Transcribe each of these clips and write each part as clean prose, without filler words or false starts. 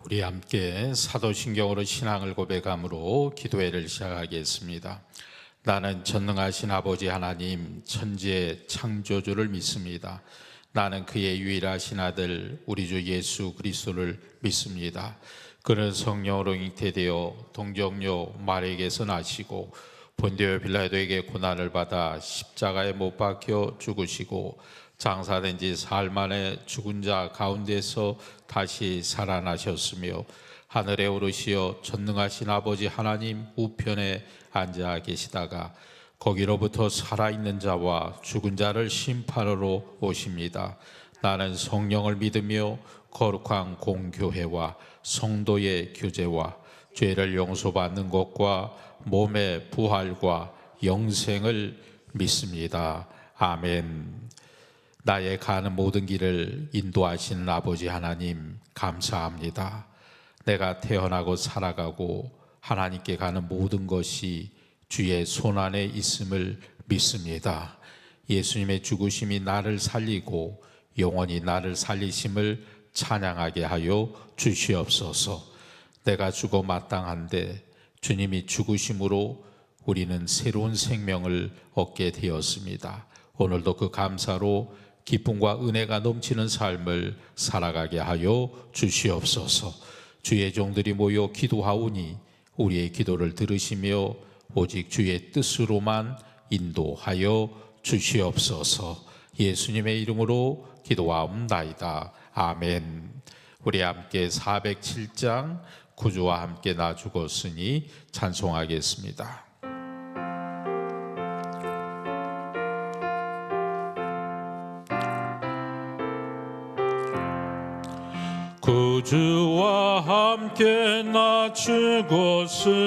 우리 함께 사도신경으로 신앙을 고백함으로 기도회를 시작하겠습니다. 나는 전능하신 아버지 하나님 천지의 창조주를 믿습니다. 나는 그의 유일하신 아들 우리 주 예수 그리스도를 믿습니다. 그는 성령으로 잉태되어 동정녀 마리아에게서 나시고 본디오 빌라도에게 고난을 받아 십자가에 못 박혀 죽으시고 장사된 지 사흘 만에 죽은 자 가운데서 다시 살아나셨으며 하늘에 오르시어 전능하신 아버지 하나님 우편에 앉아 계시다가 거기로부터 살아있는 자와 죽은 자를 심판하러 오십니다. 나는 성령을 믿으며 거룩한 공교회와 성도의 교제와 죄를 용서받는 것과 몸의 부활과 영생을 믿습니다. 아멘. 나의 가는 모든 길을 인도하시는 아버지 하나님 감사합니다. 내가 태어나고 살아가고 하나님께 가는 모든 것이 주의 손안에 있음을 믿습니다. 예수님의 죽으심이 나를 살리고 영원히 나를 살리심을 찬양하게 하여 주시옵소서. 내가 죽어 마땅한데 주님이 죽으심으로 우리는 새로운 생명을 얻게 되었습니다. 오늘도 그 감사로 기쁨과 은혜가 넘치는 삶을 살아가게 하여 주시옵소서. 주의 종들이 모여 기도하오니 우리의 기도를 들으시며 오직 주의 뜻으로만 인도하여 주시옵소서. 예수님의 이름으로 기도하옵나이다. 아멘. 우리 함께 407장 구주와 함께 나 죽었으니 찬송하겠습니다. 구주와 함께 나 죽었으니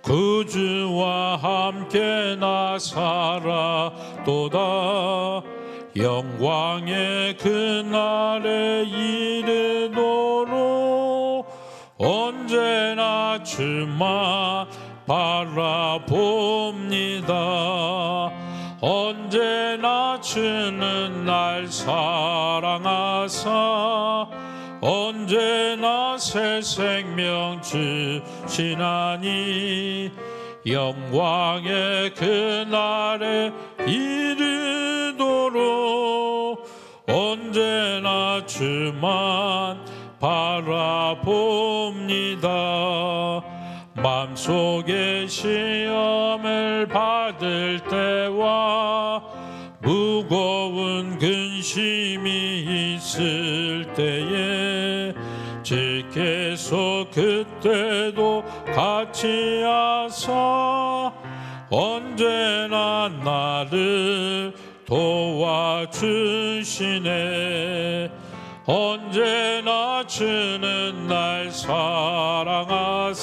구주와 함께 나 살아도다. 영광의 그날에 이르도록 언제나 주만 바라봅니다. 언제나 주는 날 사랑하사 언제나 새 생명 주시나니 영광의 그날에 이르도록 언제나 주만 바라봅니다. 맘속에 시험을 받을 때와 무거운 근심이 있을 때에 주께서 그때도 같이 하사 언제나 나를 도와주시네. 언제나 주는 날 사랑하사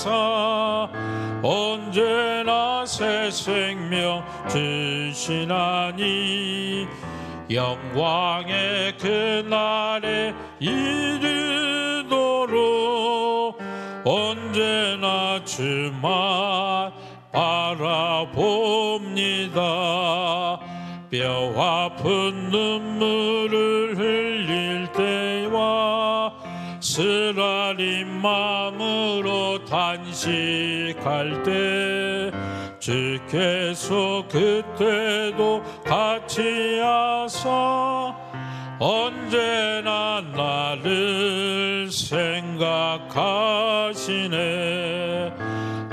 언제나 새 생명 주시나니 영광의 그날에 이르도록 언제나 주만 바라봅니다. 뼈 아픈 눈물을 흘릴 때와 쓰라린 마음으로 단식할 때 주께서 그때도 같이 하사 언제나 나를 생각하시네.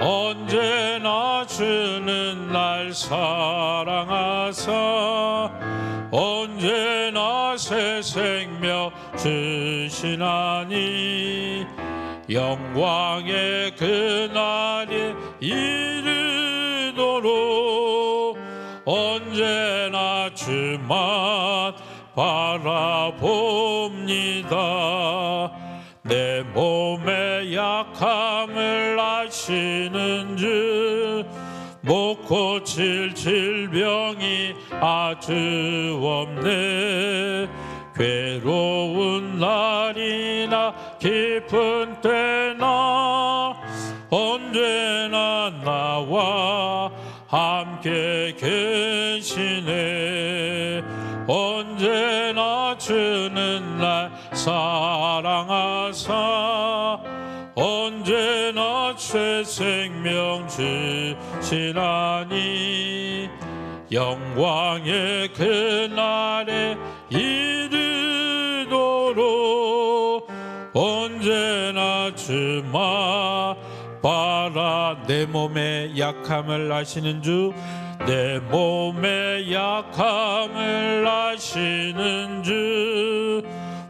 언제나 주는 날 사랑하사 언제나 새 생명 주시나니 영광의 그날이 이르도록 언제나 주만 바라봅니다. 내 몸의 약함을 아시는 주 못 고칠 질병이 아주 없네. 괴로운 날이나 기쁜 때나 언제나 나와 함께 계시네. 언제나 낮추는 날 사랑하사 언제나 새 생명 주시나니 영광의 그날에 이르도록 언제나 주만 바라. 내 몸의 약함을 아시는 주, 내 몸의 약함을 아시는 주,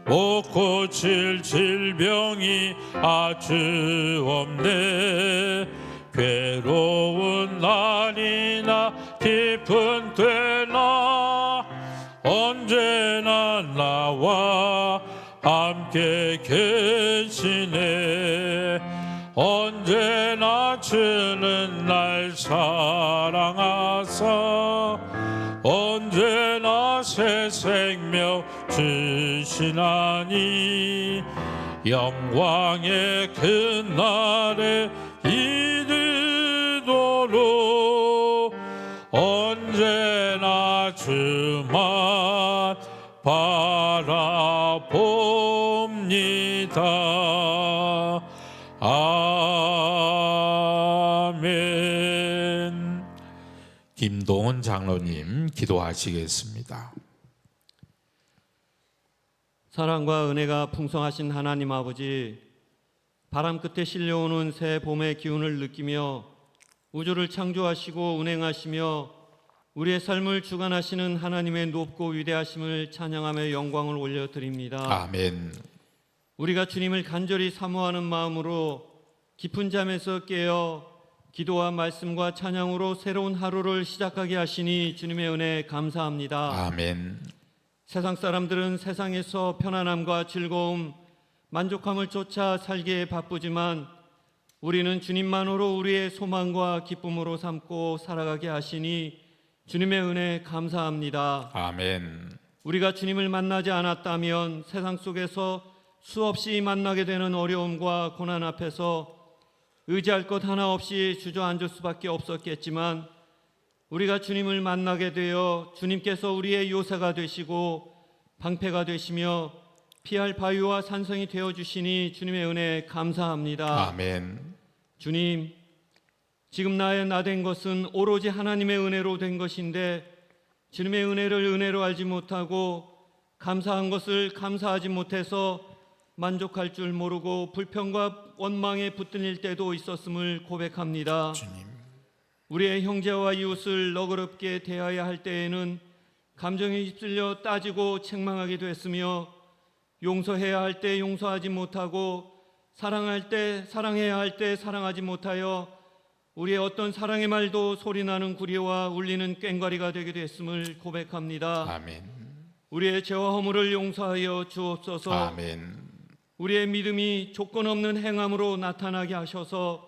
못 고칠 질병이 아주 없네. 괴로운 날이나 깊은 때나 언제나 나와 함께 계시네. 언제나 주는 날 사랑하사 언제나 새 생명 주시나니 영광의 그날에 이르도록 언제나 주만 바라봅니다. 아멘. 김동은 장로님 기도하시겠습니다. 사랑과 은혜가 풍성하신 하나님 아버지, 바람 끝에 실려오는 새 봄의 기운을 느끼며 우주를 창조하시고 운행하시며 우리의 삶을 주관하시는 하나님의 높고 위대하심을 찬양하며 영광을 올려드립니다. 아멘. 우리가 주님을 간절히 사모하는 마음으로 깊은 잠에서 깨어 기도와 말씀과 찬양으로 새로운 하루를 시작하게 하시니 주님의 은혜 감사합니다. 아멘. 세상 사람들은 세상에서 편안함과 즐거움, 만족함을 쫓아 살기에 바쁘지만 우리는 주님만으로 우리의 소망과 기쁨으로 삼고 살아가게 하시니 주님의 은혜 감사합니다. 아멘. 우리가 주님을 만나지 않았다면 세상 속에서 수없이 만나게 되는 어려움과 고난 앞에서 의지할 것 하나 없이 주저앉을 수밖에 없었겠지만 우리가 주님을 만나게 되어 주님께서 우리의 요새가 되시고 방패가 되시며 피할 바위와 산성이 되어주시니 주님의 은혜 감사합니다. 아멘. 주님, 지금 나의 나 된 것은 오로지 하나님의 은혜로 된 것인데 주님의 은혜를 은혜로 알지 못하고 감사한 것을 감사하지 못해서 만족할 줄 모르고 불평과 원망에 붙들릴 때도 있었음을 고백합니다. 주님. 우리의 형제와 이웃을 너그럽게 대해야 할 때에는 감정에 휩쓸려 따지고 책망하게 됐으며 용서해야 할 때 용서하지 못하고 사랑할 때 사랑해야 할 때 사랑하지 못하여 우리의 어떤 사랑의 말도 소리나는 구리와 울리는 꽹과리가 되게 됐음을 고백합니다. 아멘. 우리의 죄와 허물을 용서하여 주옵소서. 아멘. 우리의 믿음이 조건 없는 행함으로 나타나게 하셔서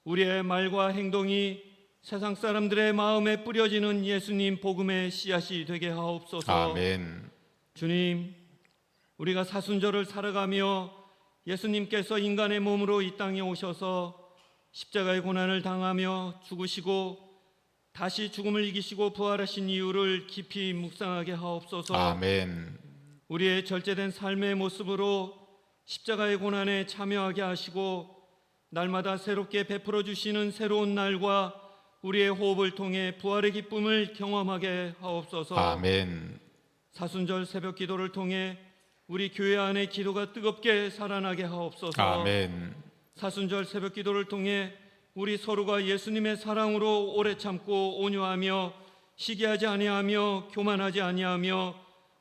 우리의 말과 행동이 세상 사람들의 마음에 뿌려지는 예수님 복음의 씨앗이 되게 하옵소서. 아멘. 주님, 우리가 사순절을 살아가며 예수님께서 인간의 몸으로 이 땅에 오셔서 십자가의 고난을 당하며 죽으시고 다시 죽음을 이기시고 부활하신 이유를 깊이 묵상하게 하옵소서. 아멘. 우리의 절제된 삶의 모습으로 십자가의 고난에 참여하게 하시고 날마다 새롭게 베풀어 주시는 새로운 날과 우리의 호흡을 통해 부활의 기쁨을 경험하게 하옵소서. 아멘. 사순절 새벽 기도를 통해 우리 교회 안에 기도가 뜨겁게 살아나게 하옵소서. 아멘. 사순절 새벽 기도를 통해 우리 서로가 예수님의 사랑으로 오래 참고 온유하며 시기하지 아니하며 교만하지 아니하며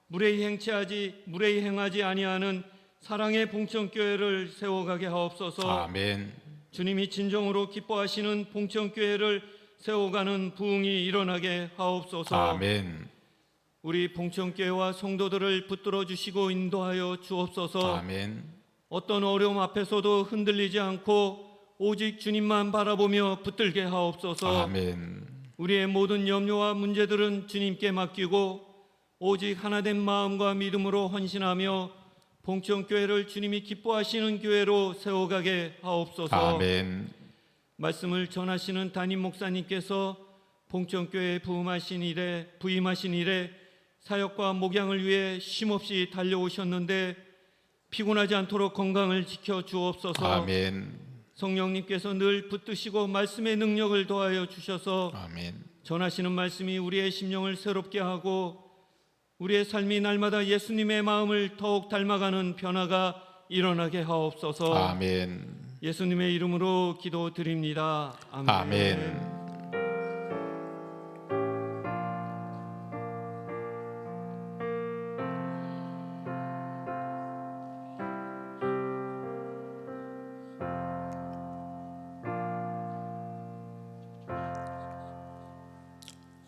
무례히 행하지 아니하는 사랑의 봉천교회를 세워가게 하옵소서. 아멘. 주님이 진정으로 기뻐하시는 봉천교회를 세워가는 부흥이 일어나게 하옵소서. 아멘. 우리 봉천교회와 성도들을 붙들어 주시고 인도하여 주옵소서. 아멘. 어떤 어려움 앞에서도 흔들리지 않고 오직 주님만 바라보며 붙들게 하옵소서. 아멘. 우리의 모든 염려와 문제들은 주님께 맡기고 오직 하나된 마음과 믿음으로 헌신하며 봉천교회를 주님이 기뻐하시는 교회로 세워가게 하옵소서. 아멘. 말씀을 전하시는 담임 목사님께서 봉천교회에 부임하신 일에 사역과 목양을 위해 쉼없이 달려오셨는데 피곤하지 않도록 건강을 지켜 주옵소서. 아멘. 성령님께서 늘 붙드시고 말씀의 능력을 더하여 주셔서 아멘. 전하시는 말씀이 우리의 심령을 새롭게 하고 우리의 삶이 날마다 예수님의 마음을 더욱 닮아가는 변화가 일어나게 하옵소서. 아멘. 예수님의 이름으로 기도드립니다. 아멘. 아멘.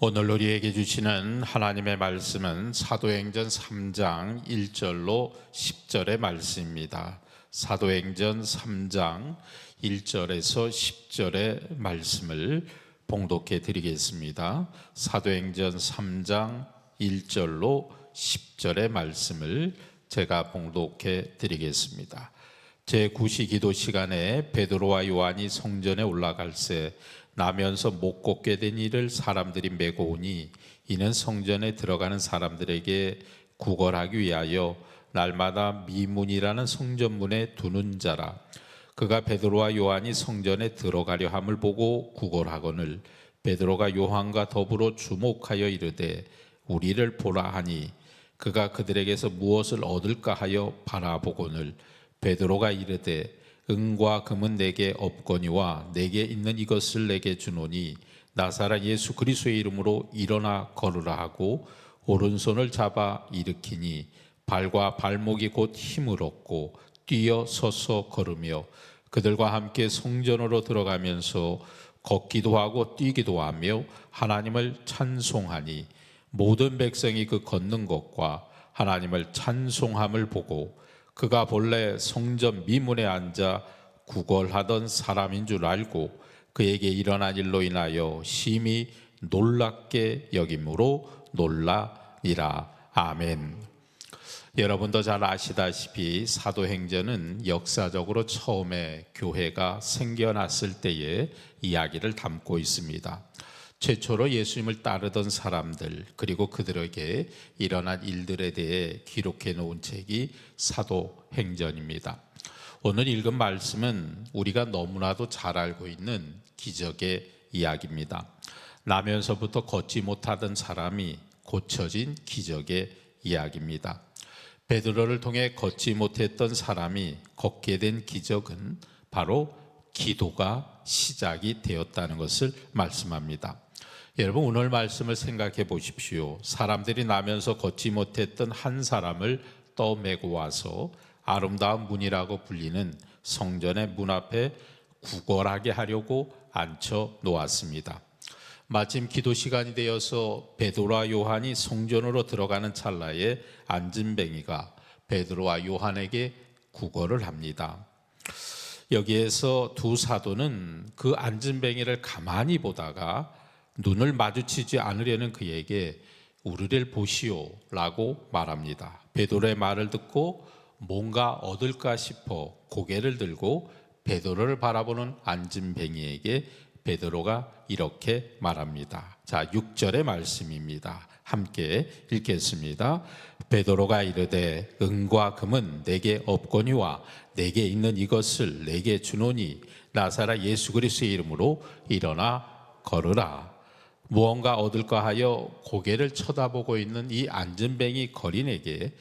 오늘 우리에게 주시는 하나님의 말씀은 사도행전 3장 1절로 10절의 말씀입니다. 사도행전 3장 1절에서 10절의 말씀을 봉독해 드리겠습니다. 사도행전 3장 1절로 10절의 말씀을 제가 봉독해 드리겠습니다. 제9시 기도 시간에 베드로와 요한이 성전에 올라갈새 나면서 못 걷게 된 이를 사람들이 메고 오니 이는 성전에 들어가는 사람들에게 구걸하기 위하여 날마다 미문이라는 성전문에 두는 자라. 그가 베드로와 요한이 성전에 들어가려 함을 보고 구걸하거늘 베드로가 요한과 더불어 주목하여 이르되 우리를 보라 하니 그가 그들에게서 무엇을 얻을까 하여 바라보거늘 베드로가 이르되 은과 금은 내게 없거니와 내게 있는 이것을 내게 주노니 나사렛 예수 그리스도의 이름으로 일어나 걸으라 하고 오른손을 잡아 일으키니 발과 발목이 곧 힘을 얻고 뛰어 서서 걸으며 그들과 함께 성전으로 들어가면서 걷기도 하고 뛰기도 하며 하나님을 찬송하니 모든 백성이 그 걷는 것과 하나님을 찬송함을 보고 그가 본래 성전 미문에 앉아 구걸하던 사람인 줄 알고 그에게 일어난 일로 인하여 심히 놀랍게 여김으로 놀라니라. 아멘. 여러분도 잘 아시다시피 사도행전은 역사적으로 처음에 교회가 생겨났을 때의 이야기를 담고 있습니다. 최초로 예수님을 따르던 사람들 그리고 그들에게 일어난 일들에 대해 기록해 놓은 책이 사도행전입니다. 오늘 읽은 말씀은 우리가 너무나도 잘 알고 있는 기적의 이야기입니다. 나면서부터 걷지 못하던 사람이 고쳐진 기적의 이야기입니다. 베드로를 통해 걷지 못했던 사람이 걷게 된 기적은 바로 기도가 시작이 되었다는 것을 말씀합니다. 여러분 오늘 말씀을 생각해 보십시오. 사람들이 나면서 걷지 못했던 한 사람을 떠메고 와서 아름다운 문이라고 불리는 성전의 문 앞에 구걸하게 하려고 앉혀 놓았습니다. 마침 기도 시간이 되어서 베드로와 요한이 성전으로 들어가는 찰나에 안진뱅이가 베드로와 요한에게 구걸을 합니다. 여기에서 두 사도는 그 안진뱅이를 가만히 보다가 눈을 마주치지 않으려는 그에게 우리를 보시오 라고 말합니다. 베드로의 말을 듣고 뭔가 얻을까 싶어 고개를 들고 베드로를 바라보는 안진뱅이에게 베드로가 이렇게 말합니다. 자, 6절의 말씀입니다. 함께 읽겠습니다. 베드로가 이르되 은과 금은 내게 없거니와 내게 있는 이것을 내게 주노니 나사렛 예수 그리스도의 이름으로 일어나 걸으라. 무언가 얻을까 하여 고개를 쳐다보고 있는 이 안진뱅이 거린에게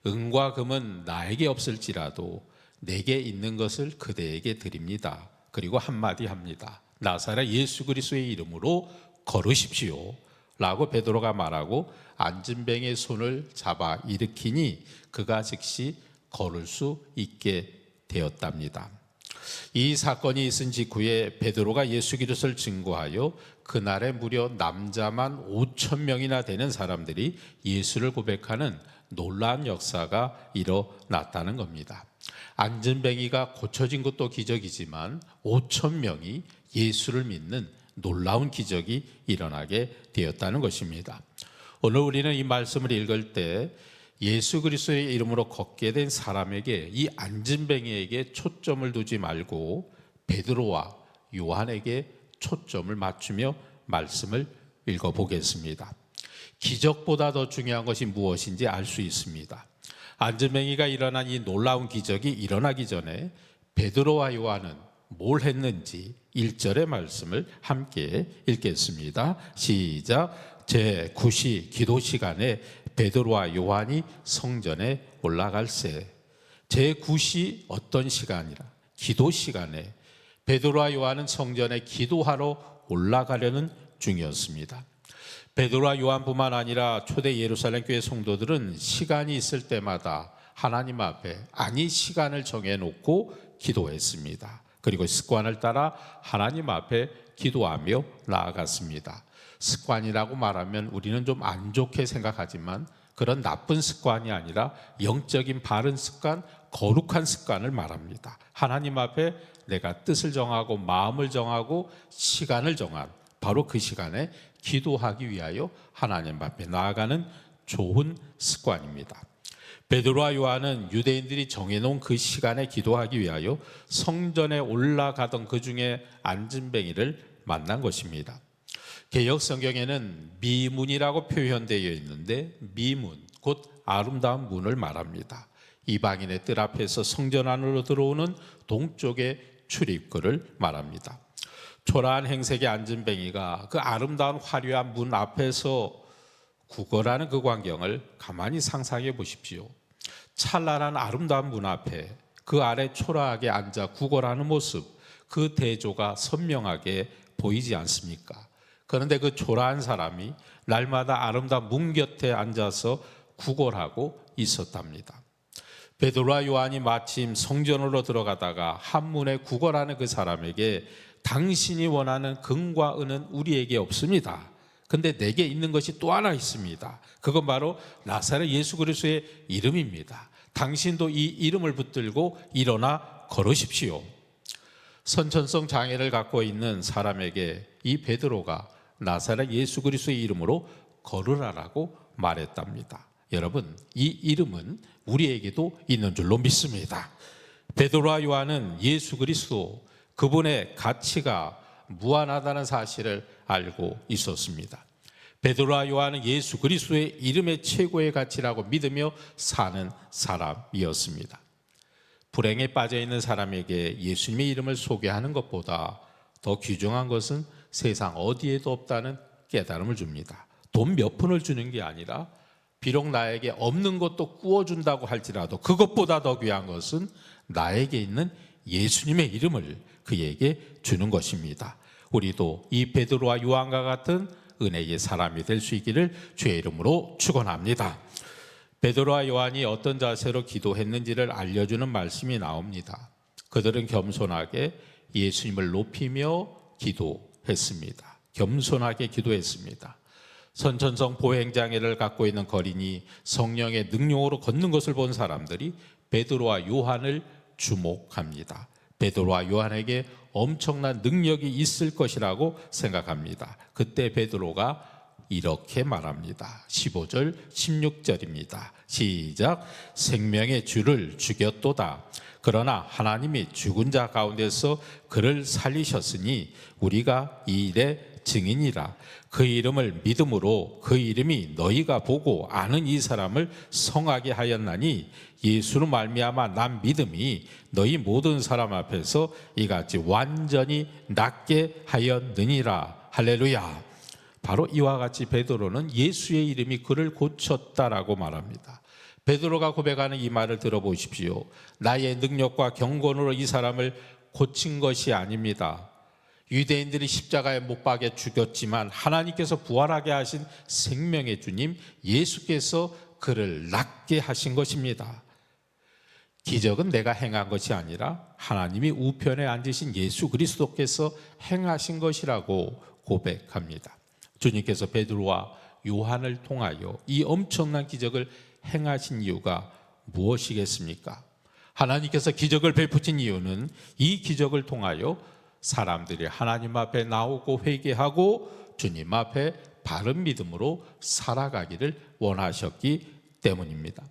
은과 금은 나에게 없을지라도 내게 있는 것을 그대에게 드립니다. 그리고 한마디 합니다. 나사렛 예수 그리스도의 이름으로 걸으십시오 라고 베드로가 말하고 안진뱅이의 손을 잡아 일으키니 그가 즉시 걸을 수 있게 되었답니다. 이 사건이 있은 직후에 베드로가 예수 그리스도를 증거하여 그날에 무려 남자만 5,000명이나 되는 사람들이 예수를 고백하는 놀라운 역사가 일어났다는 겁니다. 안진뱅이가 고쳐진 것도 기적이지만 5,000명이 예수를 믿는 놀라운 기적이 일어나게 되었다는 것입니다. 오늘 우리는 이 말씀을 읽을 때 예수 그리스도의 이름으로 걷게 된 사람에게 이 안진뱅이에게 초점을 두지 말고 베드로와 요한에게 초점을 맞추며 말씀을 읽어보겠습니다. 기적보다 더 중요한 것이 무엇인지 알 수 있습니다. 안전뱅이가 일어난 이 놀라운 기적이 일어나기 전에 베드로와 요한은 뭘 했는지 1절의 말씀을 함께 읽겠습니다. 시작. 제9시 기도 시간에 베드로와 요한이 성전에 올라갈새. 제9시 어떤 시간이라? 기도 시간에 베드로와 요한은 성전에 기도하러 올라가려는 중이었습니다. 베드로와 요한뿐만 아니라 초대 예루살렘 교회 성도들은 시간이 있을 때마다 하나님 앞에 시간을 정해놓고 기도했습니다. 그리고 습관을 따라 하나님 앞에 기도하며 나아갔습니다. 습관이라고 말하면 우리는 좀 안 좋게 생각하지만 그런 나쁜 습관이 아니라 영적인 바른 습관, 거룩한 습관을 말합니다. 하나님 앞에 내가 뜻을 정하고 마음을 정하고 시간을 정한 바로 그 시간에 기도하기 위하여 하나님 앞에 나아가는 좋은 습관입니다. 베드로와 요한은 유대인들이 정해놓은 그 시간에 기도하기 위하여 성전에 올라가던 그 중에 안진뱅이를 만난 것입니다. 개역 성경에는 미문이라고 표현되어 있는데 미문, 곧 아름다운 문을 말합니다. 이방인의 뜰 앞에서 성전 안으로 들어오는 동쪽의 출입구를 말합니다. 초라한 행색의 안진뱅이가 그 아름다운 화려한 문 앞에서 구걸하는 그 광경을 가만히 상상해 보십시오. 찬란한 아름다운 문 앞에 그 아래 초라하게 앉아 구걸하는 모습, 그 대조가 선명하게 보이지 않습니까? 그런데 그 초라한 사람이 날마다 아름다운 문 곁에 앉아서 구걸하고 있었답니다. 베드로와 요한이 마침 성전으로 들어가다가 한문에 구걸하는 그 사람에게 당신이 원하는 금과 은은 우리에게 없습니다. 근데 내게 있는 것이 또 하나 있습니다. 그건 바로 나사렛 예수 그리스도의 이름입니다. 당신도 이 이름을 붙들고 일어나 걸으십시오. 선천성 장애를 갖고 있는 사람에게 이 베드로가 나사렛 예수 그리스도의 이름으로 걸으라라고 말했답니다. 여러분, 이 이름은 우리에게도 있는 줄로 믿습니다. 베드로와 요한은 예수 그리스도, 그분의 가치가 무한하다는 사실을 알고 있었습니다. 베드로와 요한은 예수 그리스도의 이름의 최고의 가치라고 믿으며 사는 사람이었습니다. 불행에 빠져 있는 사람에게 예수님의 이름을 소개하는 것보다 더 귀중한 것은 세상 어디에도 없다는 깨달음을 줍니다. 돈 몇 푼을 주는 게 아니라 비록 나에게 없는 것도 구워준다고 할지라도 그것보다 더 귀한 것은 나에게 있는 예수님의 이름을 그에게 주는 것입니다. 우리도 이 베드로와 요한과 같은 은혜의 사람이 될 수 있기를 주의 이름으로 축원합니다. 베드로와 요한이 어떤 자세로 기도했는지를 알려주는 말씀이 나옵니다. 그들은 겸손하게 예수님을 높이며 기도했습니다. 겸손하게 기도했습니다. 선천성 보행장애를 갖고 있는 거린이 성령의 능력으로 걷는 것을 본 사람들이 베드로와 요한을 주목합니다. 베드로와 요한에게 엄청난 능력이 있을 것이라고 생각합니다. 그때 베드로가 이렇게 말합니다. 15절 16절입니다. 시작. 생명의 주를 죽였도다. 그러나 하나님이 죽은 자 가운데서 그를 살리셨으니 우리가 이 일의 증인이라. 그 이름을 믿음으로 그 이름이 너희가 보고 아는 이 사람을 성하게 하였나니 예수로 말미암아 난 믿음이 너희 모든 사람 앞에서 이같이 완전히 낫게 하였느니라. 할렐루야. 바로 이와 같이 베드로는 예수의 이름이 그를 고쳤다라고 말합니다. 베드로가 고백하는 이 말을 들어보십시오. 나의 능력과 경건으로 이 사람을 고친 것이 아닙니다. 유대인들이 십자가에 못 박아 죽였지만 하나님께서 부활하게 하신 생명의 주님 예수께서 그를 낫게 하신 것입니다. 기적은 내가 행한 것이 아니라 하나님이 우편에 앉으신 예수 그리스도께서 행하신 것이라고 고백합니다. 주님께서 베드로와 요한을 통하여 이 엄청난 기적을 행하신 이유가 무엇이겠습니까? 하나님께서 기적을 베푸신 이유는 이 기적을 통하여 사람들이 하나님 앞에 나오고 회개하고 주님 앞에 바른 믿음으로 살아가기를 원하셨기 때문입니다.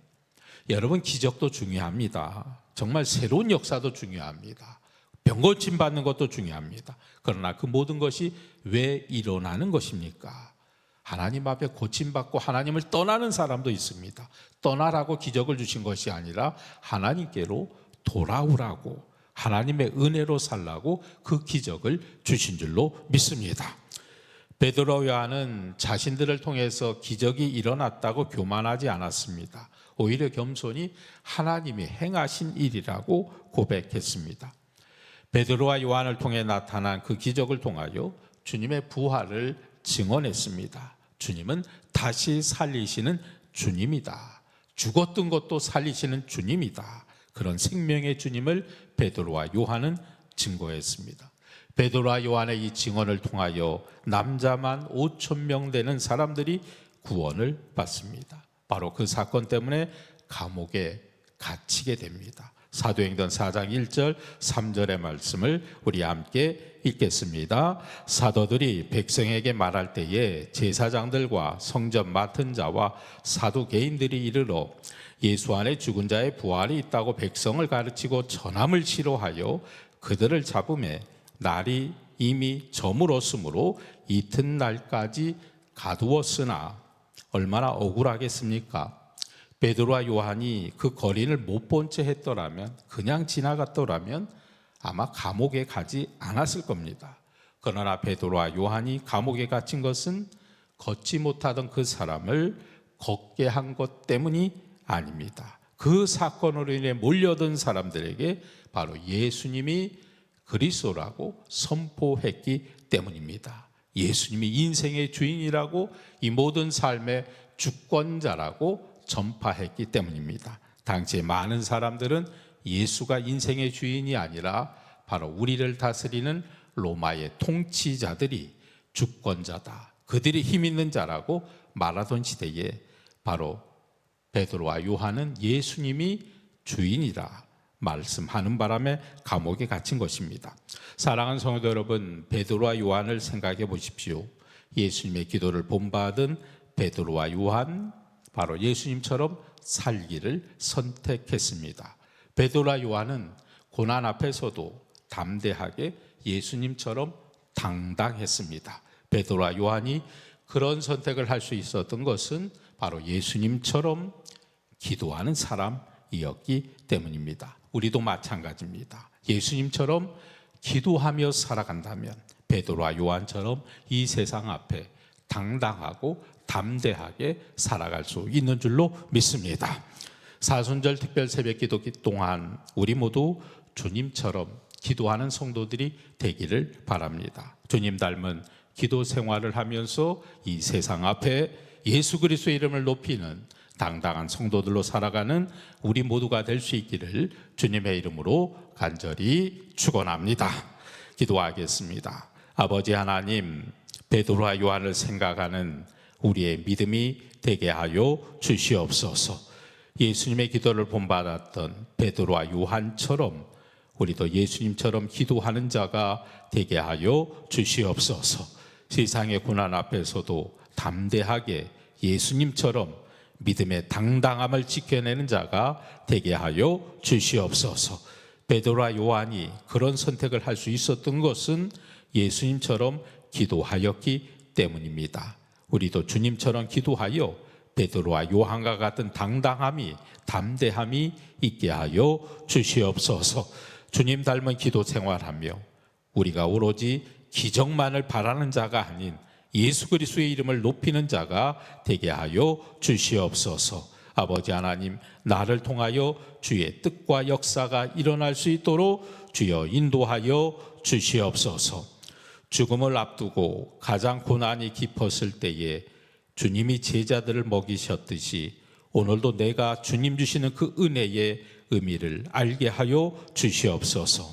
여러분, 기적도 중요합니다. 정말 새로운 역사도 중요합니다. 병 고침 받는 것도 중요합니다. 그러나 그 모든 것이 왜 일어나는 것입니까? 하나님 앞에 고침받고 하나님을 떠나는 사람도 있습니다. 떠나라고 기적을 주신 것이 아니라 하나님께로 돌아오라고, 하나님의 은혜로 살라고 그 기적을 주신 줄로 믿습니다. 베드로 요한은 자신들을 통해서 기적이 일어났다고 교만하지 않았습니다. 오히려 겸손히 하나님이 행하신 일이라고 고백했습니다. 베드로와 요한을 통해 나타난 그 기적을 통하여 주님의 부활을 증언했습니다. 주님은 다시 살리시는 주님이다. 죽었던 것도 살리시는 주님이다. 그런 생명의 주님을 베드로와 요한은 증거했습니다. 베드로와 요한의 이 증언을 통하여 남자만 5,000명 되는 사람들이 구원을 받습니다. 바로 그 사건 때문에 감옥에 갇히게 됩니다. 사도행전 4장 1절 3절의 말씀을 우리 함께 읽겠습니다. 사도들이 백성에게 말할 때에 제사장들과 성전 맡은 자와 사두개인들이 이르러 예수 안에 죽은 자의 부활이 있다고 백성을 가르치고 전함을 싫어하여 그들을 잡음에 날이 이미 저물었으므로 이튿날까지 가두었으나 얼마나 억울하겠습니까? 베드로와 요한이 그 거린을 못 본 채 했더라면, 그냥 지나갔더라면 아마 감옥에 가지 않았을 겁니다. 그러나 베드로와 요한이 감옥에 갇힌 것은 걷지 못하던 그 사람을 걷게 한 것 때문이 아닙니다. 그 사건으로 인해 몰려든 사람들에게 바로 예수님이 그리스도라고 선포했기 때문입니다. 예수님이 인생의 주인이라고, 이 모든 삶의 주권자라고 전파했기 때문입니다. 당시에 많은 사람들은 예수가 인생의 주인이 아니라 바로 우리를 다스리는 로마의 통치자들이 주권자다, 그들이 힘 있는 자라고 말하던 시대에 바로 베드로와 요한은 예수님이 주인이라 말씀하는 바람에 감옥에 갇힌 것입니다. 사랑하는 성도 여러분, 베드로와 요한을 생각해 보십시오. 예수님의 기도를 본받은 베드로와 요한, 바로 예수님처럼 살기를 선택했습니다. 베드로와 요한은 고난 앞에서도 담대하게 예수님처럼 당당했습니다. 베드로와 요한이 그런 선택을 할 수 있었던 것은 바로 예수님처럼 기도하는 사람이었기 때문입니다. 우리도 마찬가지입니다. 예수님처럼 기도하며 살아간다면 베드로와 요한처럼 이 세상 앞에 당당하고 담대하게 살아갈 수 있는 줄로 믿습니다. 사순절 특별 새벽 기도 동안 우리 모두 주님처럼 기도하는 성도들이 되기를 바랍니다. 주님 닮은 기도 생활을 하면서 이 세상 앞에 예수 그리스도의 이름을 높이는 당당한 성도들로 살아가는 우리 모두가 될 수 있기를 주님의 이름으로 간절히 축원합니다. 기도하겠습니다. 아버지 하나님, 베드로와 요한을 생각하는 우리의 믿음이 되게 하여 주시옵소서. 예수님의 기도를 본받았던 베드로와 요한처럼 우리도 예수님처럼 기도하는 자가 되게 하여 주시옵소서. 세상의 고난 앞에서도 담대하게 예수님처럼 믿음의 당당함을 지켜내는 자가 되게 하여 주시옵소서. 베드로와 요한이 그런 선택을 할 수 있었던 것은 예수님처럼 기도하였기 때문입니다. 우리도 주님처럼 기도하여 베드로와 요한과 같은 당당함이, 담대함이 있게 하여 주시옵소서. 주님 닮은 기도 생활하며 우리가 오로지 기적만을 바라는 자가 아닌 예수 그리스도의 이름을 높이는 자가 되게 하여 주시옵소서. 아버지 하나님, 나를 통하여 주의 뜻과 역사가 일어날 수 있도록 주여 인도하여 주시옵소서. 죽음을 앞두고 가장 고난이 깊었을 때에 주님이 제자들을 먹이셨듯이 오늘도 내가 주님 주시는 그 은혜의 의미를 알게 하여 주시옵소서.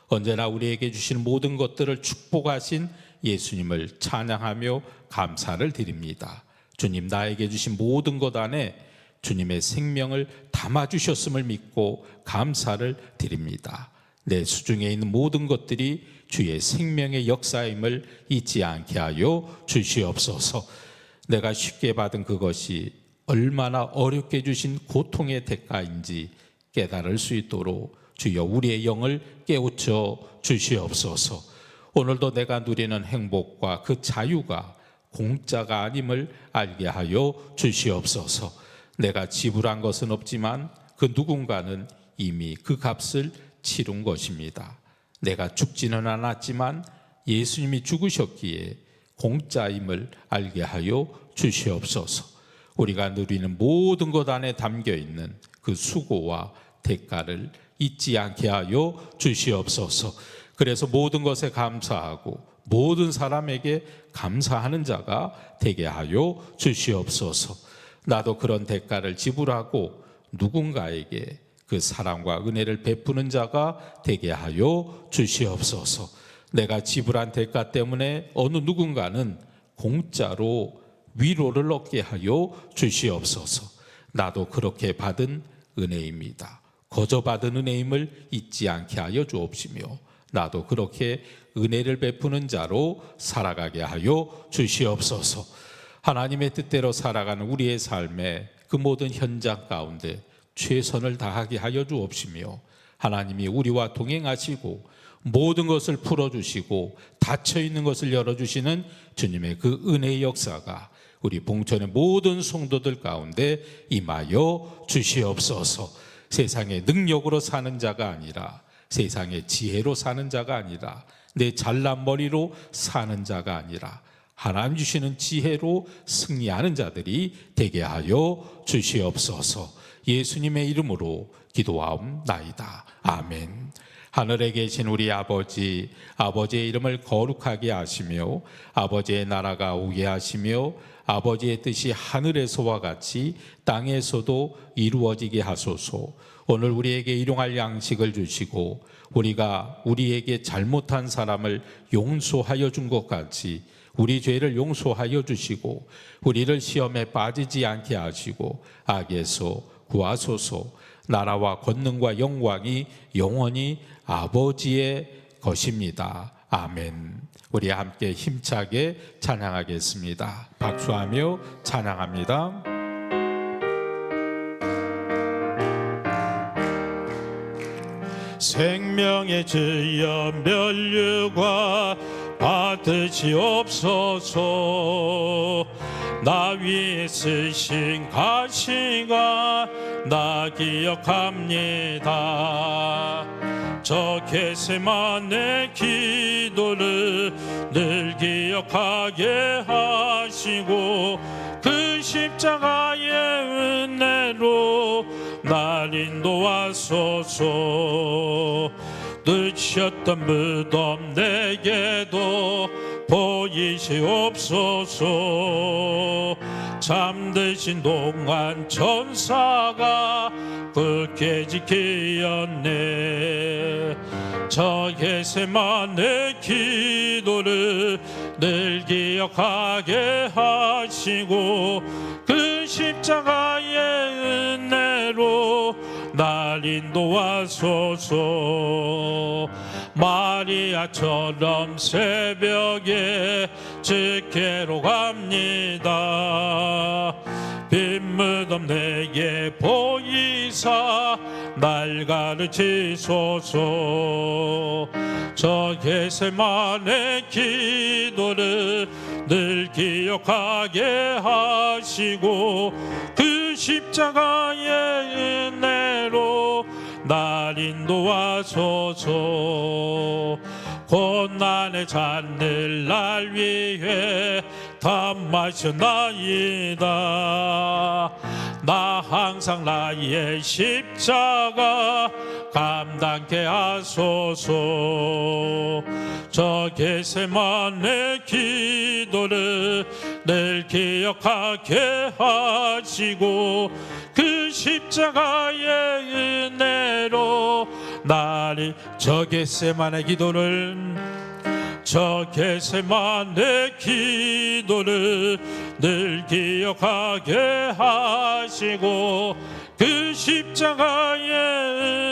언제나 우리에게 주신 모든 것들을 축복하신 예수님을 찬양하며 감사를 드립니다. 주님, 나에게 주신 모든 것 안에 주님의 생명을 담아주셨음을 믿고 감사를 드립니다. 내 수중에 있는 모든 것들이 주의 생명의 역사임을 잊지 않게 하여 주시옵소서. 내가 쉽게 받은 그것이 얼마나 어렵게 주신 고통의 대가인지 깨달을 수 있도록 주여 우리의 영을 깨우쳐 주시옵소서. 오늘도 내가 누리는 행복과 그 자유가 공짜가 아님을 알게 하여 주시옵소서. 내가 지불한 것은 없지만 그 누군가는 이미 그 값을 치른 것입니다. 내가 죽지는 않았지만 예수님이 죽으셨기에 공짜임을 알게 하여 주시옵소서. 우리가 누리는 모든 것 안에 담겨 있는 그 수고와 대가를 잊지 않게 하여 주시옵소서. 그래서 모든 것에 감사하고 모든 사람에게 감사하는 자가 되게 하여 주시옵소서. 나도 그런 대가를 지불하고 누군가에게 그 사랑과 은혜를 베푸는 자가 되게 하여 주시옵소서. 내가 지불한 대가 때문에 어느 누군가는 공짜로 위로를 얻게 하여 주시옵소서. 나도 그렇게 받은 은혜입니다. 거저 받은 은혜임을 잊지 않게 하여 주옵시며 나도 그렇게 은혜를 베푸는 자로 살아가게 하여 주시옵소서. 하나님의 뜻대로 살아가는 우리의 삶의 그 모든 현장 가운데 최선을 다하게 하여 주옵시며 하나님이 우리와 동행하시고 모든 것을 풀어주시고 닫혀있는 것을 열어주시는 주님의 그 은혜의 역사가 우리 봉천의 모든 성도들 가운데 임하여 주시옵소서. 세상의 능력으로 사는 자가 아니라 세상의 지혜로 사는 자가 아니라 내 잘난 머리로 사는 자가 아니라 하나님 주시는 지혜로 승리하는 자들이 되게 하여 주시옵소서. 예수님의 이름으로 기도하옵나이다. 아멘. 하늘에 계신 우리 아버지, 아버지의 이름을 거룩하게 하시며 아버지의 나라가 오게 하시며 아버지의 뜻이 하늘에서와 같이 땅에서도 이루어지게 하소서. 오늘 우리에게 일용할 양식을 주시고 우리가 우리에게 잘못한 사람을 용서하여 준 것 같이 우리 죄를 용서하여 주시고 우리를 시험에 빠지지 않게 하시고 악에서 구하소서. 나라와 권능과 영광이 영원히 아버지의 것입니다. 아멘. 우리 함께 힘차게 찬양하겠습니다. 박수하며 찬양합니다. 생명의 주여 면류관 받으시옵소서. 나 위에 쓰신 가시가 나 기억합니다. 저 겟세마네 기도를 늘 기억하게 하시고 그 십자가의 은혜로 날 인도하소서. 늦었던 무덤 내게도 보이시옵소서. 잠드신 동안 천사가 굳게 지키었네. 저 겟세마네 기도를 늘 기억하게 하시고 그 십자가의 은혜로 날 인도하소서. 마리아처럼 새벽에 집회로 갑니다. 빈무덤 내게 보이사 날 가르치소서. 저 겟세마네 기도를 늘 기억하게 하시고 그 십자가의 은혜로 날 인도하소서. 고난의 잔을 날 위해 다 마셨나이다. 나 항상 나의 십자가 감당케 하소서. 저 겟세마네 기도를 늘 기억하게 하시고 그 십자가의 은혜로 나를 저 겟세마네 기도를 저 겟세마네 기도를 늘 기억하게 하시고 그 십자가의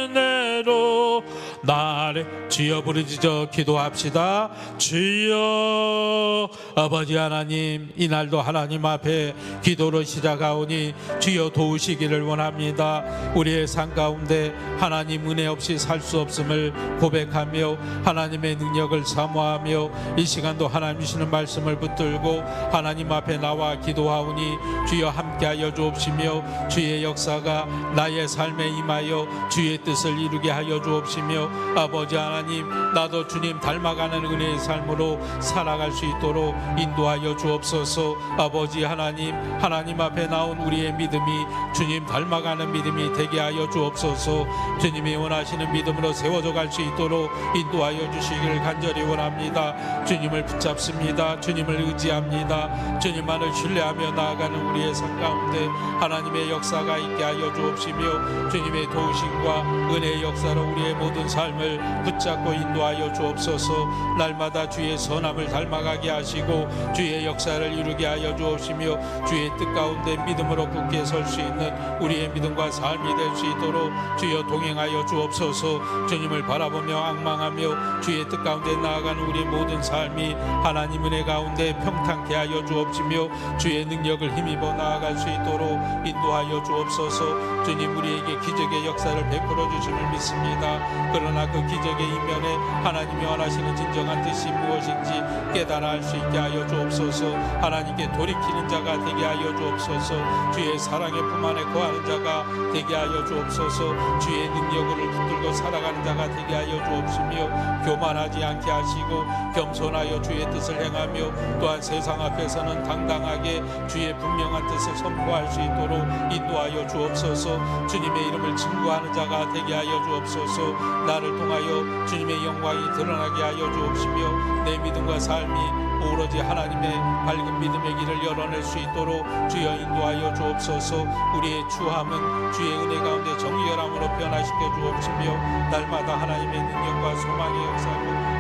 은혜로 나를 주여 부르짖어 기도합시다. 주여. 아버지 하나님, 이날도 하나님 앞에 기도로 시작하오니 주여 도우시기를 원합니다. 우리의 삶 가운데 하나님 은혜 없이 살 수 없음을 고백하며 하나님의 능력을 사모하며 이 시간도 하나님 주시는 말씀을 붙들고 하나님 앞에 나와 기도하오니 주여 함께하여 주옵시며 주의 역사가 나의 삶에 임하여 주의 뜻을 이루게 하여 주옵시며 아버지 하나님, 나도 주님 닮아가는 은혜의 삶으로 살아갈 수 있도록 인도하여 주옵소서. 아버지 하나님, 하나님 앞에 나온 우리의 믿음이 주님 닮아가는 믿음이 되게 하여 주옵소서. 주님이 원하시는 믿음으로 세워져 갈 수 있도록 인도하여 주시기를 간절히 원합니다. 주님을 붙잡습니다. 주님을 의지합니다. 주님만을 신뢰하며 나아가는 우리의 삶 가운데 하나님의 역사가 있게 하여 주옵시며 주님의 도우심과 은혜의 역사로 우리의 모든 삶을 붙잡고 인도하여 주옵소서. 날마다 주의 선함을 닮아가게 하시고 주의 역사를 이루게 하여 주옵시며 주의 뜻 가운데 믿음으로 굳게 설 수 있는 우리의 믿음과 삶이 될 수 있도록 주여 동행하여 주옵소서. 주님을 바라보며 앙망하며 주의 뜻 가운데 나아가는 우리의 모든 삶이 하나님 은혜 가운데 평탄케 하여 주옵시며 주의 능력을 힘입어 나아갈 수 있도록 인도하여 주옵소서. 주님, 우리에게 기적의 역사를 베풀어 주심을 믿습니다. 그러나 그 기적의 이면에 하나님이 원하시는 진정한 뜻이 무엇인지 깨달아 알 수 있게 하여 주옵소서. 하나님께 돌이키는 자가 되게 하여 주옵소서. 주의 사랑의 품 안에 거하는 자가 되게 하여 주옵소서. 주의 능력을 붙들고 살아가는 자가 되게 하여 주옵시며 교만하지 않게 하시고 겸손하여 주의 뜻을 행하며 또한 세상 앞에서는 당당하게 주의 분명한 뜻을 선포할 수 있도록 인도하여 주옵소서. 주님의 이름을 증거하는 자가 되게 하여 주옵소서. 나를 통하여 주님의 영광이 드러나게 하여 주옵시며 내 믿음과 삶이 오로지 하나님의 밝은 믿음의 길을 열어낼 수 있도록 주여 인도하여 주옵소서. 우리의 추함은 주의 은혜 가운데 정결함으로 변화시켜 주옵시며 날마다 하나님의 능력과 소망의 역사로